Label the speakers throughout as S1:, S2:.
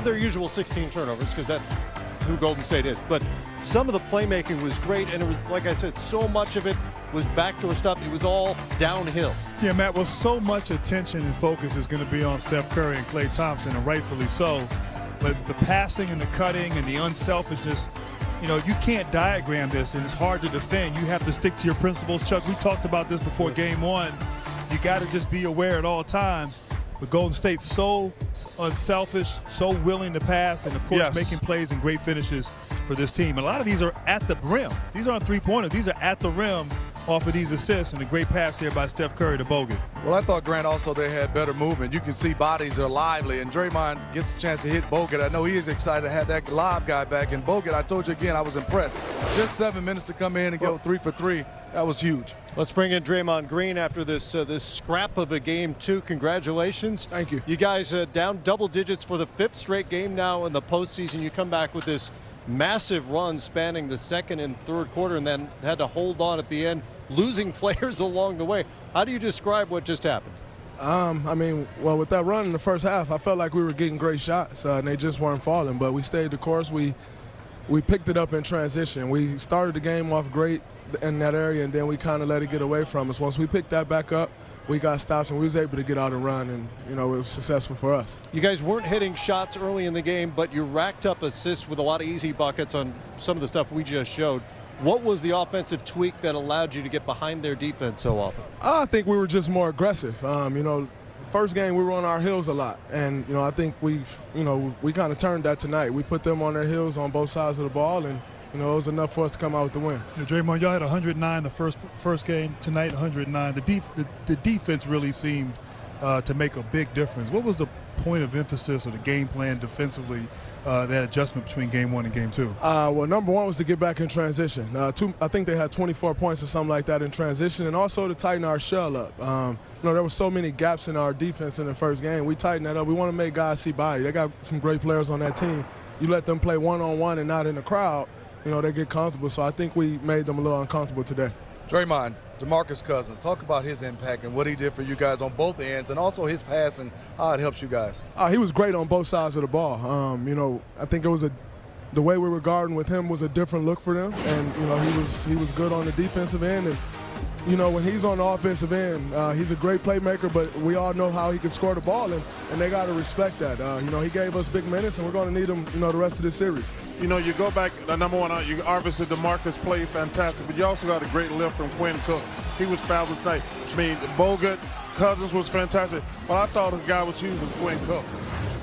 S1: their usual 16 turnovers, because that's who Golden State is. But some of the playmaking was great, and it was, like I said, so much of it was backdoor stuff. It was all downhill.
S2: Yeah, Matt, well, so much attention and focus is going to be on Steph Curry and Klay Thompson, and rightfully so. But the passing and the cutting and the unselfishness, you know, you can't diagram this, and it's hard to defend. You have to stick to your principles. Chuck, we talked about this before game one. You got to just be aware at all times. But Golden State's so unselfish, so willing to pass, and, of course, making plays and great finishes for this team. And a lot of these are at the rim. These aren't three-pointers. These are at the rim off of these assists, and a great pass here by Steph Curry to Bogut.
S3: Well, I thought, Grant, also they had better movement. You can see bodies are lively, and Draymond gets a chance to hit Bogut. I know he is excited to have that live guy back. And Bogut, I told you again, I was impressed. Just 7 minutes to come in and go 3 for 3. That was huge.
S1: Let's bring in Draymond Green after this this scrap of a game two. Congratulations.
S4: Thank you.
S1: You guys down double digits for the 5th straight game now in the postseason. You come back with this massive run spanning the 2nd and 3rd quarter, and then had to hold on at the end, losing players along the way. How do you describe what just happened?
S4: I mean, well, with that run in the first half, I felt like we were getting great shots, and they just weren't falling. But we stayed the course. We picked it up in transition. We started the game off great in that area, and then we kind of let it get away from us. Once we picked that back up, we got stops, and we was able to get out and run, and, you know, it was successful for us.
S1: You guys weren't hitting shots early in the game, but you racked up assists with a lot of easy buckets on some of the stuff we just showed. What was the offensive tweak that allowed you to get behind their defense so often?
S4: I think we were just more aggressive. You know, first game we were on our heels a lot, and, you know, I think we kind of turned that tonight. We put them on their heels on both sides of the ball, and, you know, it was enough for us to come out with the win.
S2: Yeah, Draymond, y'all had 109 the first game. Tonight, 109. The defense really seemed to make a big difference. What was the point of emphasis or the game plan defensively, that adjustment between game one and game two?
S4: Well, number one was to get back in transition. I think they had 24 points or something like that in transition, and also to tighten our shell up. You know, there were so many gaps in our defense in the first game. We tightened that up. We want to make guys see body. They got some great players on that team. You let them play one-on-one and not in the crowd, you know, they get comfortable. So I think we made them a little uncomfortable today.
S3: Draymond, DeMarcus Cousins, talk about his impact and what he did for you guys on both ends, and also his passing, how it helps you guys.
S4: He was great on both sides of the ball. You know, I think it was the way we were guarding with him was a different look for them, and, you know, he was good on the defensive end. And, you know, when he's on the offensive end, he's a great playmaker, but we all know how he can score the ball, and they got to respect that. You know, he gave us big minutes, and we're going to need him, you know, the rest of the series.
S5: You know, you go back, number one, you obviously DeMarcus played fantastic, but you also got a great lift from Quinn Cook. He was fabulous tonight. I mean, Bogut, Cousins was fantastic, but I thought the guy was huge was Quinn Cook.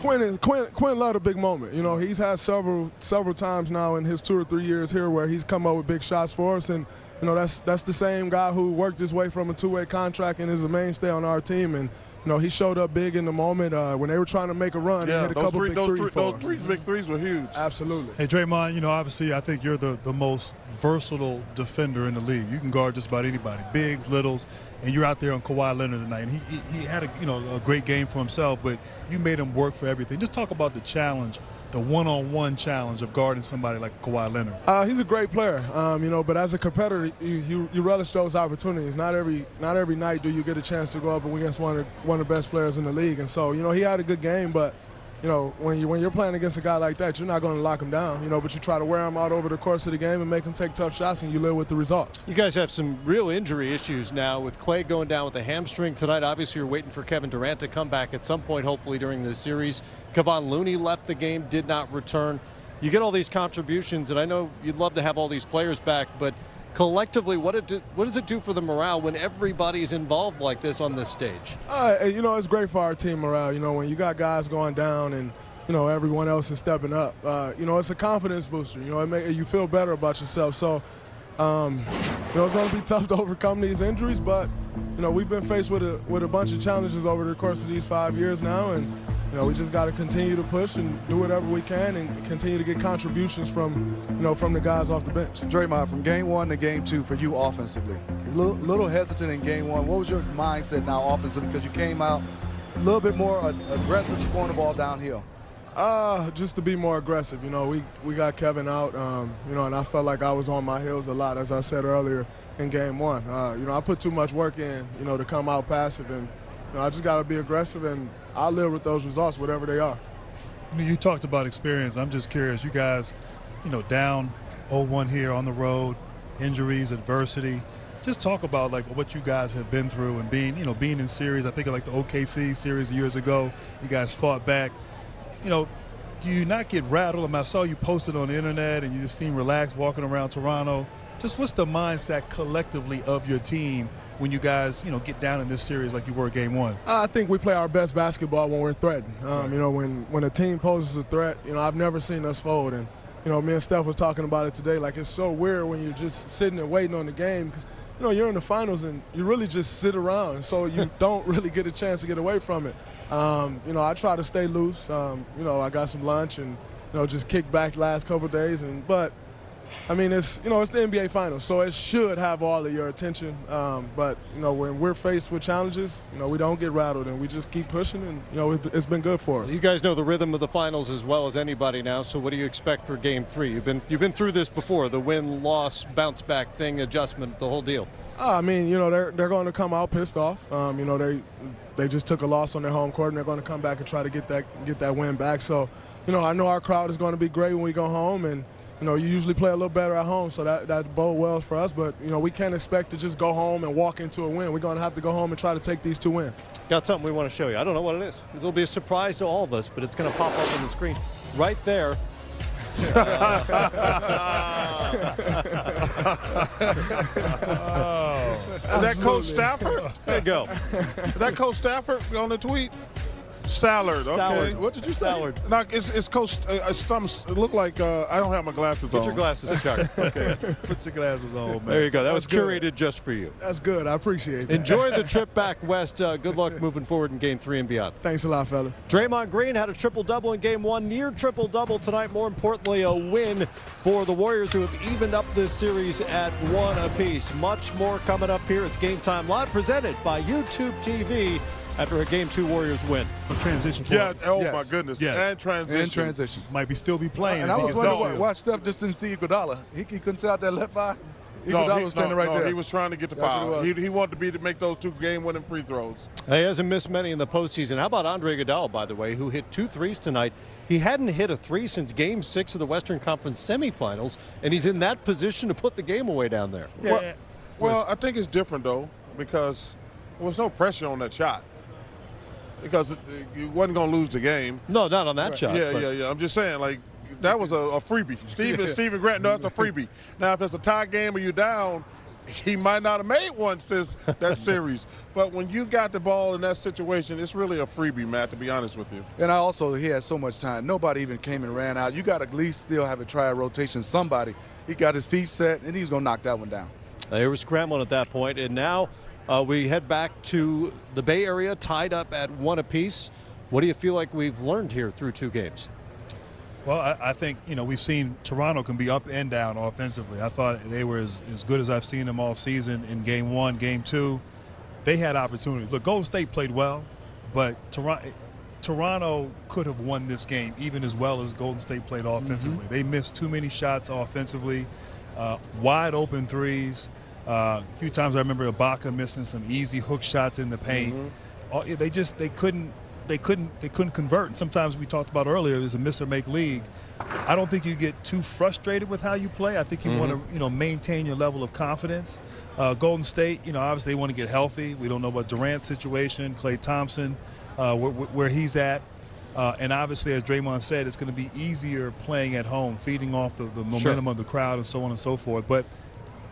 S4: Quinn loved a big moment. You know, he's had several times now in his 2 or 3 years here where he's come up with big shots for us, and, you know, that's the same guy who worked his way from a two-way contract and is a mainstay on our team. And, you know, he showed up big in the moment when they were trying to make a run.
S5: Yeah,
S4: he hit a couple big threes for us.
S5: Those big threes were huge.
S4: Absolutely.
S2: Hey, Draymond, you know, obviously I think you're the most versatile defender in the league. You can guard just about anybody, bigs, littles, and you're out there on Kawhi Leonard tonight. And he had a great game for himself, but you made him work for everything. Just talk about the challenge, the one-on-one challenge of guarding somebody like Kawhi Leonard.
S4: He's a great player, you know, but as a competitor, you relish those opportunities. Not every night do you get a chance to go up against one of the best players in the league. And so, you know, he had a good game, but, you know, when you're playing against a guy like that, you're not going to lock him down, you know, but you try to wear him out over the course of the game and make him take tough shots, and you live with the results.
S1: You guys have some real injury issues now with Klay going down with a hamstring tonight. Obviously, you're waiting for Kevin Durant to come back at some point, hopefully during this series. Kevon Looney left the game, did not return. You get all these contributions, and I know you'd love to have all these players back, but collectively, what does it do for the morale when everybody's involved like this on this stage?
S4: You know, it's great for our team morale. You know, when you got guys going down and, you know, everyone else is stepping up, you know, it's a confidence booster. You know, you feel better about yourself. So, you know, it's going to be tough to overcome these injuries, but, you know, we've been faced with a bunch of challenges over the course of these 5 years now, and, you know, we just got to continue to push and do whatever we can and continue to get contributions from, you know, from the guys off the bench.
S3: Draymond, from game one to game two for you offensively, a little hesitant in game one. What was your mindset now offensively? Because you came out a little bit more aggressive scoring the ball downhill.
S4: Just to be more aggressive. You know, we got Kevin out, you know, and I felt like I was on my heels a lot, as I said earlier in game one. You know, I put too much work in, you know, to come out passive, and, you know, I just got to be aggressive, and I'll live with those results, whatever they are.
S2: You talked about experience. I'm just curious. You guys, down 0-1 here on the road, injuries, adversity. Just talk about like what you guys have been through and being in series. I think of like the OKC series years ago. You guys fought back. Do you not get rattled? I mean, I saw you posted on the internet and you just seem relaxed walking around Toronto. Just what's the mindset collectively of your team when you guys, get down in this series like you were game one?
S4: I think we play our best basketball when we're threatened. When a team poses a threat, I've never seen us fold. And, me and Steph was talking about it today. Like, it's so weird when you're just sitting and waiting on the game because, you're in the finals and you really just sit around. And so you don't really get a chance to get away from it. I try to stay loose. I got some lunch and, just kick back last couple of days. But it's the NBA Finals, so it should have all of your attention. But when we're faced with challenges, we don't get rattled and we just keep pushing, and it's been good for us.
S1: You guys know the rhythm of the finals as well as anybody now. So what do you expect for Game 3? You've been through this before, the win, loss, bounce back thing, adjustment, the whole deal.
S4: They're going to come out pissed off. They just took a loss on their home court, and they're going to come back and try to get that win back. So I know our crowd is going to be great when we go home, and you usually play a little better at home, so that bode well for us. But, we can't expect to just go home and walk into a win. We're going to have to go home and try to take these 2 wins.
S1: Got something we want to show you. I don't know what it is. It'll be a surprise to all of us, but it's going to pop up on the screen right there.
S5: Is that Coach Stafford?
S1: There you go.
S5: Is that Coach Stafford on the tweet? Stallard. Okay.
S1: What did you say? Stallard.
S5: No, it's Coach. It looked like I don't have my glasses on.
S1: Put your glasses, Chuck. Okay.
S2: Put your glasses on, man.
S1: There you go. That was
S4: good.
S1: curated just for you.
S4: That's good. I appreciate that.
S1: Enjoy the trip back west. Good luck moving forward in Game 3 and beyond.
S4: Thanks a lot, fellas.
S1: Draymond Green had a triple-double in Game 1, near triple-double tonight. More importantly, a win for the Warriors, who have evened up this series at 1 apiece. Much more coming up here. It's Game Time Live, presented by YouTube TV. After a Game 2 Warriors win.
S2: A transition.
S5: Yeah. Oh
S3: Yes.
S5: my goodness.
S2: Yes.
S5: And transition.
S2: Might be still be playing.
S3: And I was
S2: against
S3: wondering
S2: Garfield.
S3: why Steph just didn't see Iguodala. He couldn't see out that left eye. Iguodala was standing right there.
S5: He was trying to get the
S3: That's
S5: foul.
S3: what it was.
S5: He wanted to make those 2 game-winning free throws.
S1: He hasn't missed many in the postseason. How about Andre Iguodala, by the way, who hit 2 threes tonight? He hadn't hit a 3 since Game 6 of the Western Conference semifinals, and he's in that position to put the game away down there.
S2: Yeah.
S5: Well, I think it's different, though, because there was no pressure on that shot. Because you wasn't going to lose the game.
S1: No, not on that shot.
S5: Yeah. I'm just saying, like, that was a freebie. Steven Grant, no, that's a freebie. Now, if it's a tie game or you're down, he might not have made one since that series. But when you got the ball in that situation, it's really a freebie, Matt, to be honest with you.
S3: And he had so much time. Nobody even came and ran out. You got to at least still have a try rotation. Somebody, he got his feet set, and he's going to knock that one down.
S1: They were scrambling at that point, and now we head back to the Bay Area, tied up at 1 apiece. What do you feel like we've learned here through 2 games?
S2: Well, I think, we've seen Toronto can be up and down offensively. I thought they were as good as I've seen them all season in Game 1, Game 2. They had opportunities. Look, Golden State played well, but Toronto could have won this game even as well as Golden State played offensively. They missed too many shots offensively, wide open threes. A few times I remember Ibaka missing some easy hook shots in the paint. They couldn't convert. And sometimes we talked about earlier, it was a miss or make league. I don't think you get too frustrated with how you play. I think you want to maintain your level of confidence. Golden State, obviously they want to get healthy. We don't know about Durant's situation, Klay Thompson, where he's at. And obviously, as Draymond said, it's going to be easier playing at home, feeding off the momentum of the crowd and so on and so forth. But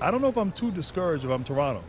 S2: I don't know if I'm too discouraged if I'm Toronto.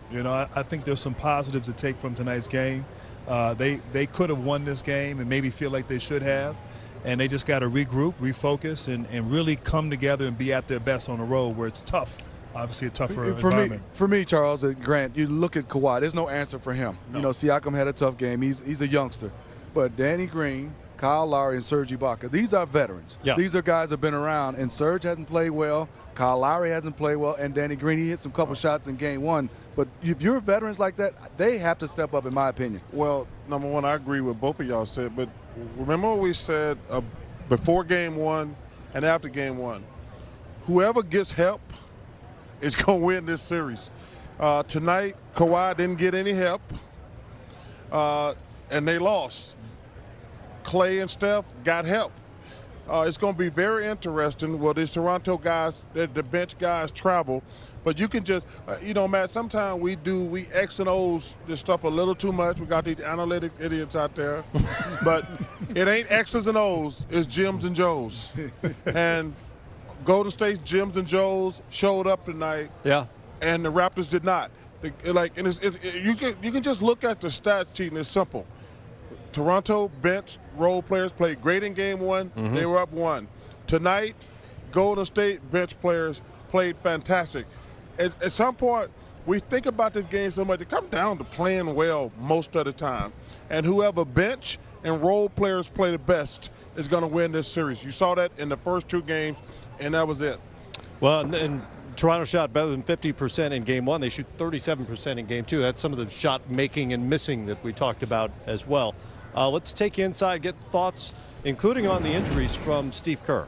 S2: I think there's some positives to take from tonight's game. They could have won this game and maybe feel like they should have. And they just got to regroup, refocus, and really come together and be at their best on the road where it's tough. Obviously a tougher environment.
S3: For me, Charles and Grant, you look at Kawhi, there's no answer for him.
S1: No.
S3: Siakam had a tough game. He's a youngster. But Danny Green, Kyle Lowry, and Serge Ibaka, these are veterans.
S1: Yeah.
S3: These are guys that have been around, and Serge hasn't played well. Kyle Lowry hasn't played well, and Danny Green, he hit some couple shots in Game 1. But if you're veterans like that, they have to step up, in my opinion.
S5: Well, number one, I agree with both of y'all said, but remember what we said before Game 1 and after Game 1. Whoever gets help is going to win this series. Tonight, Kawhi didn't get any help, and they lost. Klay and Steph got help. It's going to be very interesting. Well, these Toronto guys, the bench guys travel, but you can just, Matt, sometimes we X and O's this stuff a little too much. We got these analytic idiots out there, but it ain't X's and O's, it's Jims and Joes. And Golden State's Jims and Joes showed up tonight.
S1: Yeah.
S5: And the Raptors did not. You can just look at the stat sheet and it's simple. Toronto bench role players played great in game one. Mm-hmm. They were up 1. Tonight, Golden State bench players played fantastic. At some point, we think about this game so much. It comes down to playing well most of the time. And whoever bench and role players play the best is going to win this series. You saw that in the first 2 games, and that was it.
S1: Well, and Toronto shot better than 50% in game 1. They shoot 37% in game 2. That's some of the shot making and missing that we talked about as well. Let's take you inside, get thoughts, including on the injuries from Steve Kerr.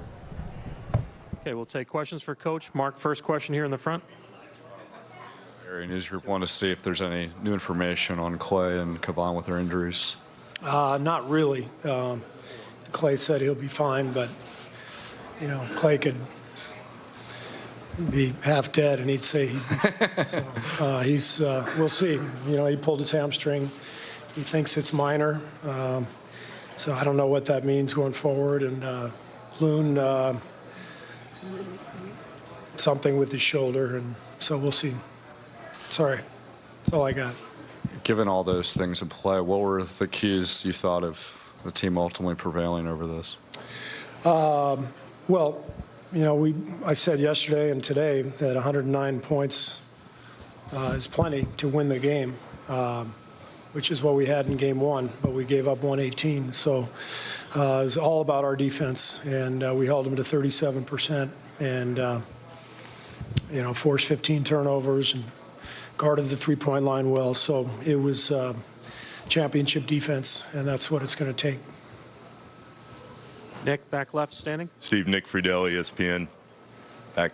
S6: Okay, we'll take questions for Coach. Mark, first question here in the front.
S7: Area news group want to see if there's any new information on Clay and Kevon with their injuries.
S8: Not really. Clay said he'll be fine, but Clay could be half dead, and he'd say he'd be. So we'll see. He pulled his hamstring. He thinks it's minor, so I don't know what that means going forward. And Loon, something with his shoulder, and so we'll see. Sorry, that's all I got.
S7: Given all those things in play, what were the keys you thought of the team ultimately prevailing over this?
S8: Well, I said yesterday and today that 109 points is plenty to win the game. Which is what we had in game 1, but we gave up 118. So it was all about our defense, and we held them to 37% and, forced 15 turnovers and guarded the three-point line well. So it was championship defense, and that's what it's going to take.
S6: Nick, back left, standing.
S9: Steve, Nick Friedel, ESPN. Back.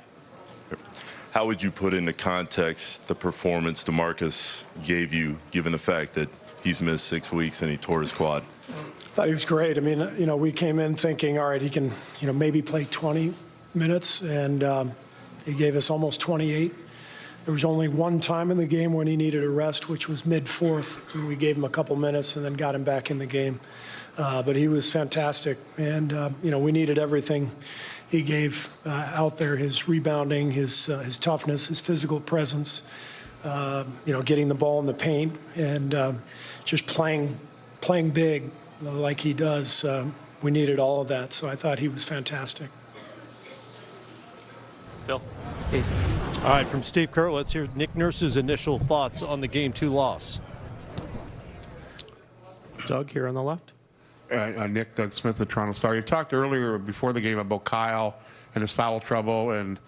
S9: How would you put into context the performance DeMarcus gave you, given the fact that he's missed 6 weeks and he tore his quad?
S8: I thought he was great. I mean, we came in thinking, all right, he can, maybe play 20 minutes, and he gave us almost 28. There was only one time in the game when he needed a rest, which was mid-4th, and we gave him a couple minutes and then got him back in the game. But he was fantastic, and, we needed everything he gave out there, his rebounding, his toughness, his physical presence, getting the ball in the paint, and just playing big like he does. We needed all of that, so I thought he was fantastic.
S6: Phil.
S1: All right, from Steve Kerr, let's hear Nick Nurse's initial thoughts on the Game 2 loss.
S6: Doug here on the left.
S10: Nick, Doug Smith of Toronto Star. You talked earlier before the game about Kyle and his foul trouble and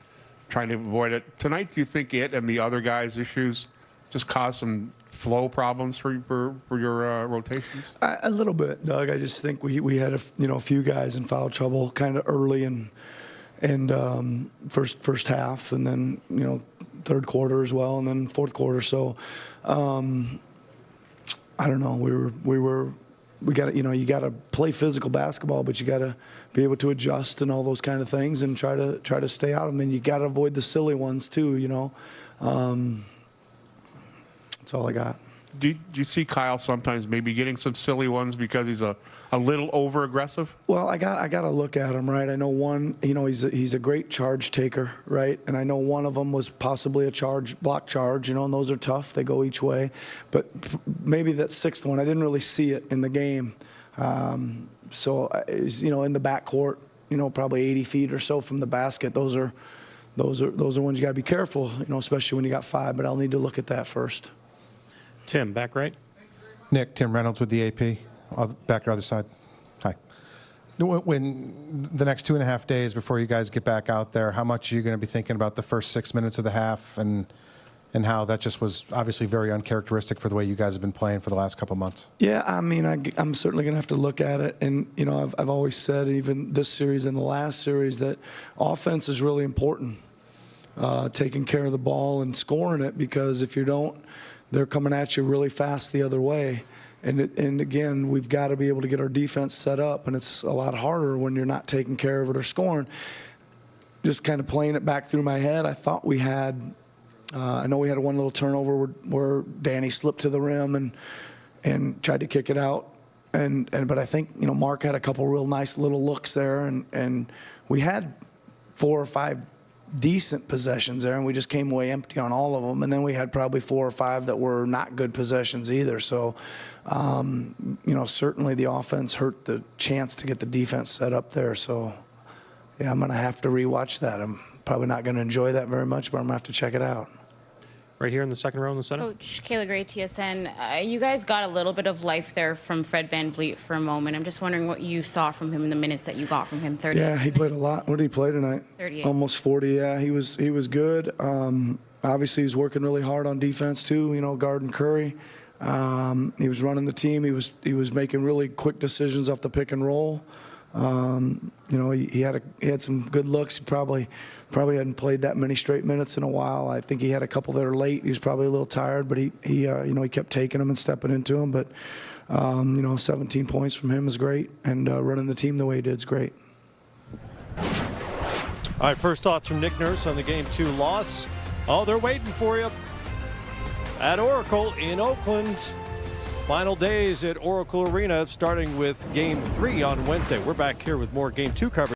S10: trying to avoid it. Tonight, do you think it and the other guys' issues just caused some flow problems for your rotations?
S11: A little bit, Doug. I just think we had a few guys in foul trouble kind of early and first half, and then third quarter as well, and then fourth quarter. So I don't know. We got to, you got to play physical basketball, but you got to be able to adjust and all those kind of things and try to stay out of them. And you got to avoid the silly ones too, That's all I got.
S10: Do you see Kyle sometimes maybe getting some silly ones because he's a little over aggressive?
S11: Well, I got to look at him, right? I know one, he's a great charge taker, right? And I know one of them was possibly a block charge, and those are tough. They go each way. But maybe that 6th one, I didn't really see it in the game. So, in the backcourt, probably 80 feet or so from the basket, those are ones you got to be careful, especially when you got 5. But I'll need to look at that first.
S6: Tim, back right.
S12: Nick, Tim Reynolds with the AP. Back to the other side. Hi. When the next 2.5 days before you guys get back out there, how much are you going to be thinking about the first 6 minutes of the half and how that just was obviously very uncharacteristic for the way you guys have been playing for the last couple months?
S11: Yeah, I mean, I'm certainly going to have to look at it. And, I've always said, even this series and the last series, that offense is really important, taking care of the ball and scoring it, because if you don't, they're coming at you really fast the other way. And again, we've got to be able to get our defense set up, and it's a lot harder when you're not taking care of it or scoring. Just kind of playing it back through my head, I thought we had, I know we had one little turnover where Danny slipped to the rim and tried to kick it out. But I think, you know, Mark had a couple real nice little looks there, and we had 4 or 5 decent possessions there, and we just came away empty on all of them. And then we had probably 4 or 5 that were not good possessions either. So, you know, certainly the offense hurt the chance to get the defense set up there. So, yeah, I'm going to have to rewatch that. I'm probably not going to enjoy that very much, but I'm going to have to check it out.
S6: Right here in the second row in the center.
S13: Coach Kayla Gray, TSN. You guys got a little bit of life there from Fred VanVleet for a moment. I'm just wondering what you saw from him in the minutes that you got from him. 30.
S11: Yeah, he played a lot. What did he play tonight?
S13: 38.
S11: Almost 40. Yeah, he was good. Obviously, he was working really hard on defense too. You know, guarding Curry. He was running the team. He was making really quick decisions off the pick and roll. You know, he had some good looks. He probably hadn't played that many straight minutes in a while. I think he had a couple that are late. He was probably a little tired, but he you know, he kept taking them and stepping into them. But you know, 17 points from him is great, and running the team the way he did is great.
S1: All right, first thoughts from Nick Nurse on the Game 2 loss. Oh, they're waiting for you at Oracle in Oakland. Final days at Oracle Arena, starting with Game 3 on Wednesday. We're back here with more Game 2 coverage.